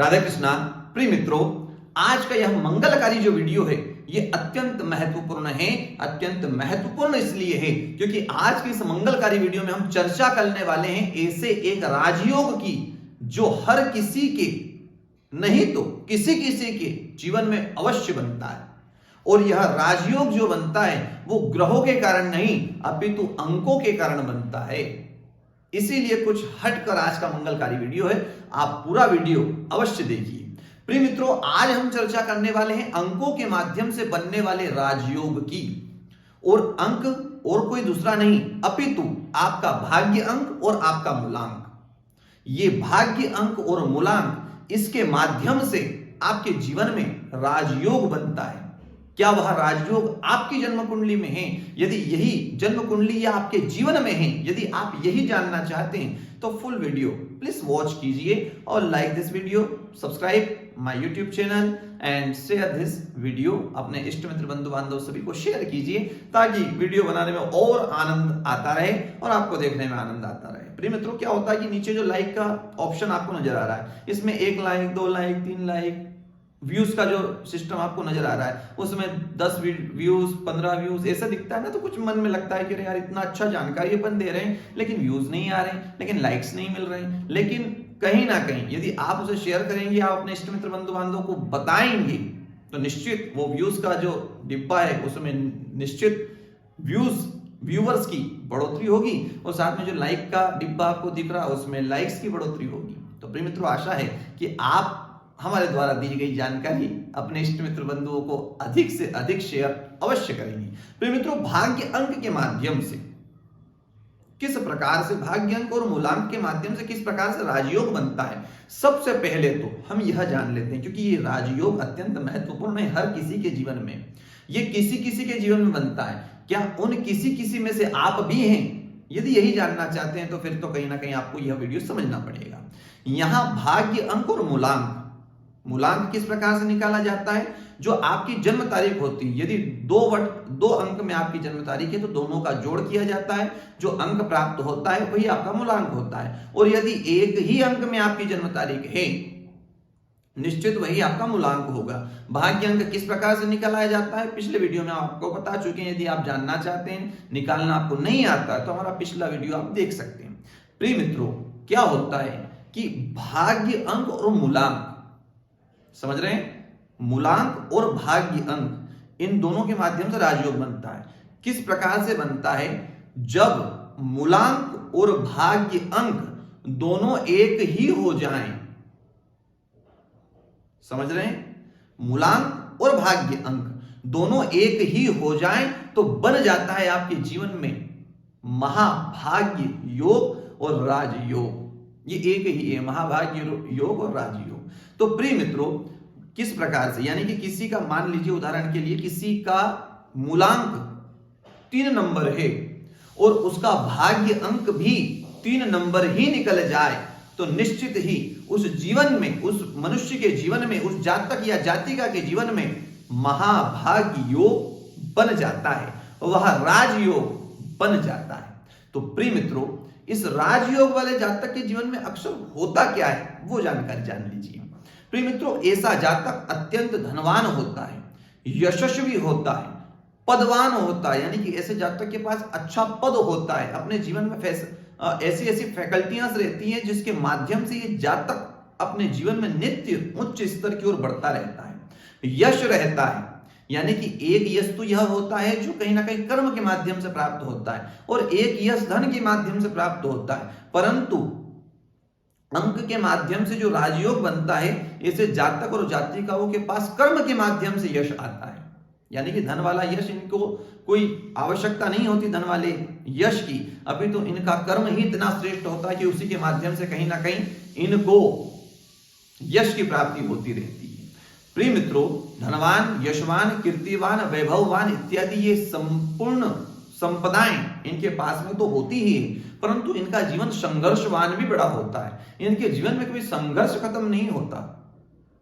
राधे कृष्णा। प्रिय मित्रों, आज का यह मंगलकारी जो वीडियो है ये अत्यंत महत्वपूर्ण है। अत्यंत महत्वपूर्ण इसलिए है क्योंकि आज के इस मंगलकारी वीडियो में हम चर्चा करने वाले हैं ऐसे एक राजयोग की जो हर किसी के नहीं तो किसी किसी के जीवन में अवश्य बनता है। और यह राजयोग जो बनता है वो ग्रहों के कारण नहीं अपितु अंकों के कारण बनता है। इसीलिए कुछ हटकर आज का मंगलकारी वीडियो है, आप पूरा वीडियो अवश्य देखिए। प्रिय मित्रों, आज हम चर्चा करने वाले हैं अंकों के माध्यम से बनने वाले राजयोग की। और अंक और कोई दूसरा नहीं अपितु आपका भाग्य अंक और आपका मूलांक। ये भाग्य अंक और मूलांक इसके माध्यम से आपके जीवन में राजयोग बनता है। क्या वह राजयोग आपकी जन्म कुंडली में है? यदि यही जन्म कुंडली या आपके जीवन में है, यदि आप यही जानना चाहते हैं तो फुल वीडियो प्लीज वॉच कीजिए और like this video, subscribe my YouTube channel and share this video. अपने इष्ट मित्र बंधु बांधव सभी को शेयर कीजिए ताकि वीडियो बनाने में और आनंद आता रहे और आपको देखने में आनंद आता रहे। प्रिय मित्रों, क्या होता है कि नीचे जो लाइक का ऑप्शन आपको नजर आ रहा है, इसमें 1 लाइक 2 लाइक 3 लाइक व्यूज का जो सिस्टम आपको नजर आ रहा है उसमें 10 व्यूज 15 व्यूज ऐसा दिखता है ना, तो कुछ मन में लगता है कि यार इतना अच्छा जानकारी अपन दे रहे हैं लेकिन व्यूज नहीं आ रहे हैं, लेकिन लाइक्स नहीं मिल रहे हैं। लेकिन कहीं ना कहीं यदि आप उसे शेयर करेंगे, आप अपने इष्ट मित्र बंधु बांधव को बताएंगे तो निश्चित वो व्यूज का जो डिब्बा है उसमें निश्चित व्यूवर्स की बढ़ोतरी होगी और साथ में जो लाइक का डिब्बा आपको दिख रहा है उसमें लाइक्स की बढ़ोतरी होगी। तो प्रिय मित्रों, आशा है कि आप हमारे द्वारा दी गई जानकारी अपने इष्ट मित्र बंधुओं को अधिक से अधिक शेयर अवश्य करेंगे। प्रिय मित्रों, भाग्य अंक के माध्यम से किस प्रकार से भाग्य अंक और मूलांक के माध्यम से किस प्रकार से राजयोग बनता है, सबसे पहले तो हम यह जान लेते हैं क्योंकि ये राजयोग अत्यंत महत्वपूर्ण है हर किसी के जीवन में। ये किसी किसी के जीवन में बनता है। क्या उन किसी किसी में से आप भी हैं? यदि यही जानना चाहते हैं तो फिर तो कहीं ना कहीं आपको यह वीडियो समझना पड़ेगा। यहां भाग्य अंक और मूलांक किस प्रकार से निकाला जाता है? जो आपकी जन्म तारीख होती है, यदि 2 अंक में आपकी जन्म तारीख है तो दोनों का जोड़ किया जाता है, जो अंक प्राप्त होता है वही आपका मूलांक होता है। और यदि एक ही अंक में आपकी जन्म तारीख है निश्चित वही आपका मूलांक होगा। भाग्य अंक किस प्रकार से निकाला जाता है पिछले वीडियो में आपको बता चुके हैं। यदि आप जानना चाहते हैं, निकालना आपको नहीं आता तो हमारा पिछला वीडियो आप देख सकते हैं। प्रिय मित्रों, क्या होता है कि भाग्य अंक और मूलांक, समझ रहे हैं, मूलांक और भाग्य अंक इन दोनों के माध्यम से राजयोग बनता है। किस प्रकार से बनता है? जब मूलांक और भाग्य अंक दोनों एक ही हो जाएं, समझ रहे हैं, मूलांक और भाग्य अंक दोनों एक ही हो जाएं तो बन जाता है आपके जीवन में महाभाग्य योग और राजयोग। ये एक ही है, महाभाग्य योग और राजयोग। तो प्रिय मित्रों, किस प्रकार से, यानी कि किसी का मान लीजिए उदाहरण के लिए किसी का मूलांक 3 नंबर है और उसका भाग्य अंक भी 3 नंबर ही निकल जाए तो निश्चित ही उस जीवन में, उस मनुष्य के जीवन में, उस जातक या जातिका के जीवन में महाभाग्य योग बन जाता है, वह राजयोग बन जाता है। तो प्रिय मित्रों, इस राजयोग वाले जातक के जीवन में अक्सर होता क्या है वो जानकारी जान लीजिए। प्रिय मित्रों, ऐसा जातक अत्यंत धनवान होता है, यशस्वी होता है, पदवान होता है, यानी कि ऐसे जातक के पास अच्छा पद होता है, अपने जीवन में ऐसी ऐसी फैकल्टियां रहती हैं जिसके माध्यम से ये जातक अपने जीवन में नित्य उच्च स्तर की ओर बढ़ता रहता है। यश रहता है, यानी कि एक यश तो यह होता है जो कहीं ना कहीं कर्म के माध्यम से प्राप्त होता है और एक यश धन के माध्यम से प्राप्त होता है। परंतु अंक के माध्यम से जो राजयोग बनता है, ऐसे जातक और जातिकाओं के पास कर्म के माध्यम से यश आता है, यानी कि धन वाला यश इनको कोई आवश्यकता नहीं होती धन वाले यश की, अभी तो इनका कर्म ही इतना श्रेष्ठ होता है कि उसी के माध्यम से कहीं ना कहीं इनको यश की प्राप्ति होती रहती है। प्रिय मित्रों, धनवान, यशवान, कीर्तिवान, वैभववान इत्यादि ये संपूर्ण संपदाएं इनके पास में तो होती ही है, परंतु इनका जीवन संघर्षवान भी बड़ा होता है। इनके जीवन में कभी संघर्ष खत्म नहीं होता।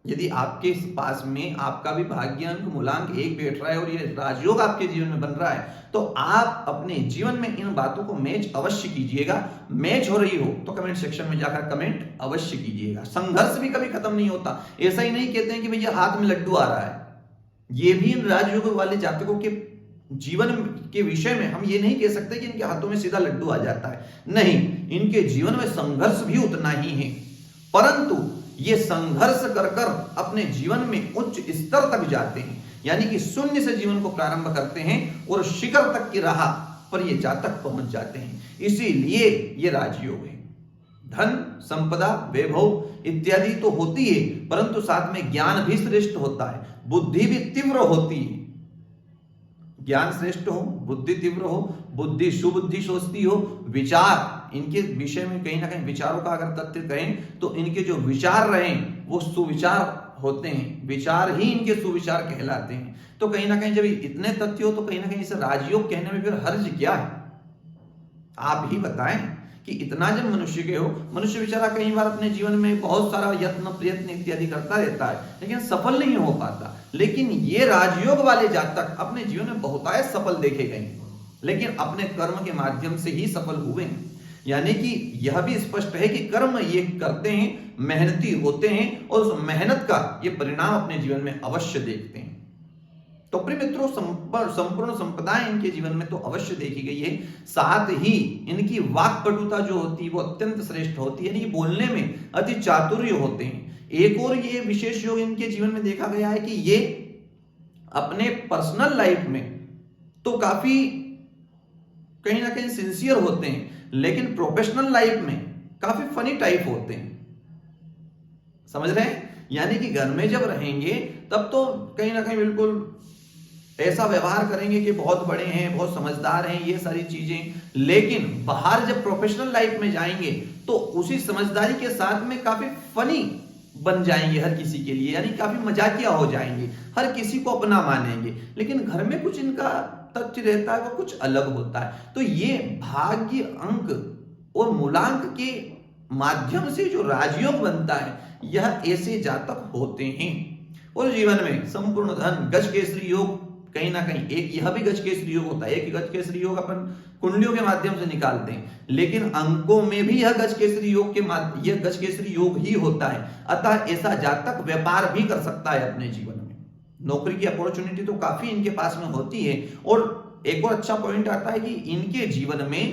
यदि आपके पास में आपका भी भाग्य अंक मूलांक 1 बैठ रहा है और ये राजयोग आपके जीवन में बन रहा है, तो आप अपने जीवन में इन बातों को मैच अवश्य कीजिएगा। मैच हो रही हो तो कमेंट सेक्शन में जाकर कमेंट अवश्य कीजिएगा। संघर्ष भी कभी खत्म नहीं होता। ऐसा ही नहीं कहते हैं कि भैया हाथ में लड्डू आ रहा है। ये भी इन राजयोग वाले जातकों के जीवन के विषय में हम ये नहीं कह सकते कि इनके हाथों में सीधा लड्डू आ जाता है। नहीं, इनके जीवन में संघर्ष भी उतना ही है, परंतु ये संघर्ष कर कर अपने जीवन में उच्च स्तर तक जाते हैं। यानी कि शून्य से जीवन को प्रारंभ करते हैं और शिखर तक की राह पर ये जातक पहुंच जाते हैं। इसीलिए ये राजयोग है। धन, संपदा, वैभव इत्यादि तो होती है, परंतु साथ में ज्ञान भी श्रेष्ठ होता है, बुद्धि भी तीव्र होती है। ज्ञान श्रेष्ठ हो, बुद्धि तीव्र हो, बुद्धि सुबुद्धि सोचती हो, विचार इनके विषय में कहीं ना कहीं विचारों का अगर तथ्य कहें तो इनके जो विचार रहे वो सुविचार होते हैं। विचार ही इनके सुविचार कहलाते हैं। तो कहीं ना कहीं जब इतने तथ्य हो तो कहीं ना कहीं इसे राजयोग कहने में फिर हर्ज क्या है? आप ही बताएं कि इतना जब मनुष्य के हो, मनुष्य बेचारा कई बार अपने जीवन में बहुत सारा यत्न प्रयत्न इत्यादि करता रहता है लेकिन सफल नहीं हो पाता। लेकिन ये राजयोग वाले जातक अपने जीवन में बहुतायत सफल देखे गए, लेकिन अपने कर्म के माध्यम से ही सफल हुए हैं। यानी कि यह भी स्पष्ट है कि कर्म ये करते हैं, मेहनती होते हैं और उस मेहनत का ये परिणाम अपने जीवन में अवश्य देखते हैं। तो प्रिय मित्रों, संपूर्ण संपदाएं इनके जीवन में तो अवश्य देखी गई है। साथ ही इनकी वाक्पटुता जो होती है वो अत्यंत श्रेष्ठ होती है, यानी बोलने में अति चातुर्य होते हैं। एक और ये विशेष योग इनके जीवन में देखा गया है कि ये अपने पर्सनल लाइफ में तो काफी कहीं ना कहीं सिंसियर होते हैं, लेकिन प्रोफेशनल लाइफ में काफी फनी टाइप होते हैं। समझ रहे हैं? यानी कि घर में जब रहेंगे तब तो कहीं ना कहीं बिल्कुल ऐसा व्यवहार करेंगे कि बहुत बड़े हैं, बहुत समझदार हैं, ये सारी चीजें, लेकिन बाहर जब प्रोफेशनल लाइफ में जाएंगे तो उसी समझदारी के साथ में काफी फनी बन जाएंगे हर किसी के लिए, यानी काफी मजाकिया हो जाएंगे, हर किसी को अपना मानेंगे। लेकिन घर में कुछ इनका तथ्य रहता है वो कुछ अलग होता है। तो ये भाग्य अंक और मूलांक के माध्यम से जो राजयोग बनता है, यह ऐसे जातक होते हैं। और जीवन में संपूर्ण धन, गज केसरी योग कहीं ना कहीं एक यह भी गज केसरी योग होता है। एक गज केसरी योग अपन कुंडलियों के माध्यम से निकालते हैं, लेकिन अंकों में भी यह गज केसरी योग यह गज केसरी योग ही होता है। अतः ऐसा जातक व्यापार भी कर सकता है अपने जीवन में। नौकरी की अपॉर्चुनिटी तो काफी इनके पास में होती है। और एक और अच्छा पॉइंट आता है कि इनके जीवन में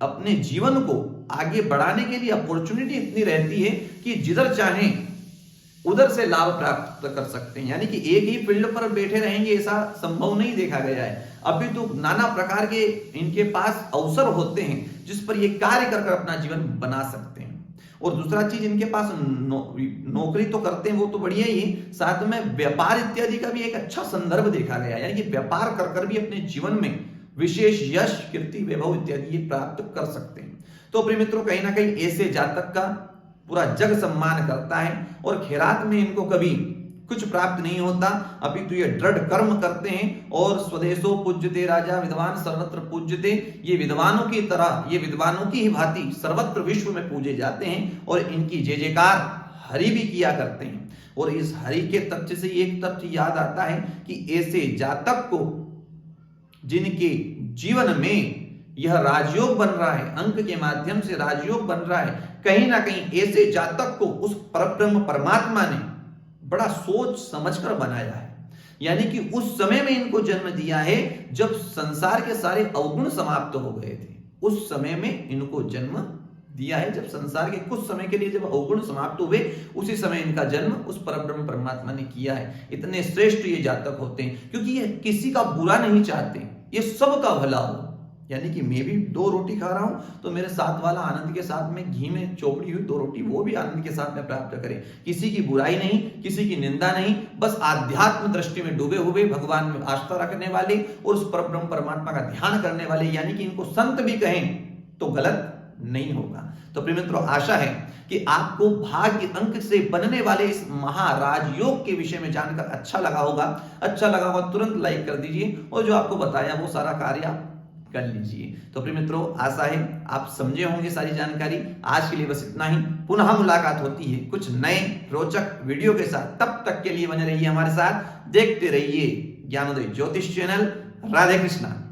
अपने जीवन को आगे बढ़ाने के लिए अपॉर्चुनिटी इतनी रहती है कि जिधर चाहें उधर से लाभ प्राप्त कर सकते हैं। यानी कि एक ही फील्ड पर बैठे रहेंगे ऐसा संभव नहीं देखा गया है। अभी तो नाना प्रकार के इनके पास अवसर होते हैं जिस पर ये कार्य कर अपना जीवन बना सकते हैं। और दूसरा चीज, इनके पास नौकरी तो करते हैं वो तो बढ़िया ही है, साथ में व्यापार इत्यादि का भी एक अच्छा संदर्भ देखा गया है। यानी कि व्यापार कर भी अपने जीवन में विशेष यश, कीर्ति, वैभव इत्यादि ये प्राप्त कर सकते हैं। तो प्रिय मित्रों, कहीं ना कहीं ऐसे जातक का पूरा जग सम्मान करता है और खैरात में इनको कभी कुछ प्राप्त नहीं होता, अपितु ये दृढ़ कर्म करते हैं। और स्वदेशो पूज्यते राजा विद्वान सर्वत्र पूज्यते, ये विद्वानों की तरह, ये विद्वानों की ही भांति सर्वत्र विश्व में पूजे जाते हैं और इनकी जय जयकार हरि भी किया करते हैं। और इस हरि के तथ्य से एक तथ्य याद आता है कि ऐसे जातक को जिनके जीवन में यह राजयोग बन रहा है, अंक के माध्यम से राजयोग बन रहा है, कहीं ना कहीं ऐसे जातक को उस परब्रह्म परमात्मा ने बड़ा सोच समझकर बनाया है। यानी कि उस समय में इनको जन्म दिया है जब संसार के सारे अवगुण समाप्त हो गए थे। उस समय में इनको जन्म दिया है जब संसार के कुछ समय के लिए जब अवगुण समाप्त हुए, उसी समय इनका जन्म उस परब्रह्म परमात्मा ने किया है। इतने श्रेष्ठ ये जातक होते हैं क्योंकि ये किसी का बुरा नहीं चाहते, ये सबका भला हो। यानी कि मैं भी 2 रोटी खा रहा हूं तो मेरे साथ वाला आनंद के साथ में घी में चोपड़ी हुई 2 रोटी वो भी आनंद के साथ में प्राप्त करे। किसी की बुराई नहीं, किसी की निंदा नहीं, बस आध्यात्म दृष्टि में डूबे हुए, भगवान में आस्था रखने वाले और उस परब्रह्म परमात्मा का ध्यान करने वाले, यानी कि इनको संत भी कहें तो गलत नहीं होगा। तो प्रिय मित्रों, आशा है कि आपको भाग्य अंक से बनने वाले इस महाराजयोग के विषय में जानकर अच्छा लगा होगा। अच्छा लगा होगा तुरंत लाइक कर दीजिए और जो आपको बताया वो सारा कार्य कर लीजिए। तो प्रिय मित्रों, आशा है आप समझे होंगे सारी जानकारी। आज के लिए बस इतना ही। पुनः मुलाकात होती है कुछ नए रोचक वीडियो के साथ। तब तक के लिए बने रहिए हमारे साथ, देखते रहिए ज्ञानोदय ज्योतिष चैनल। राधे कृष्णा।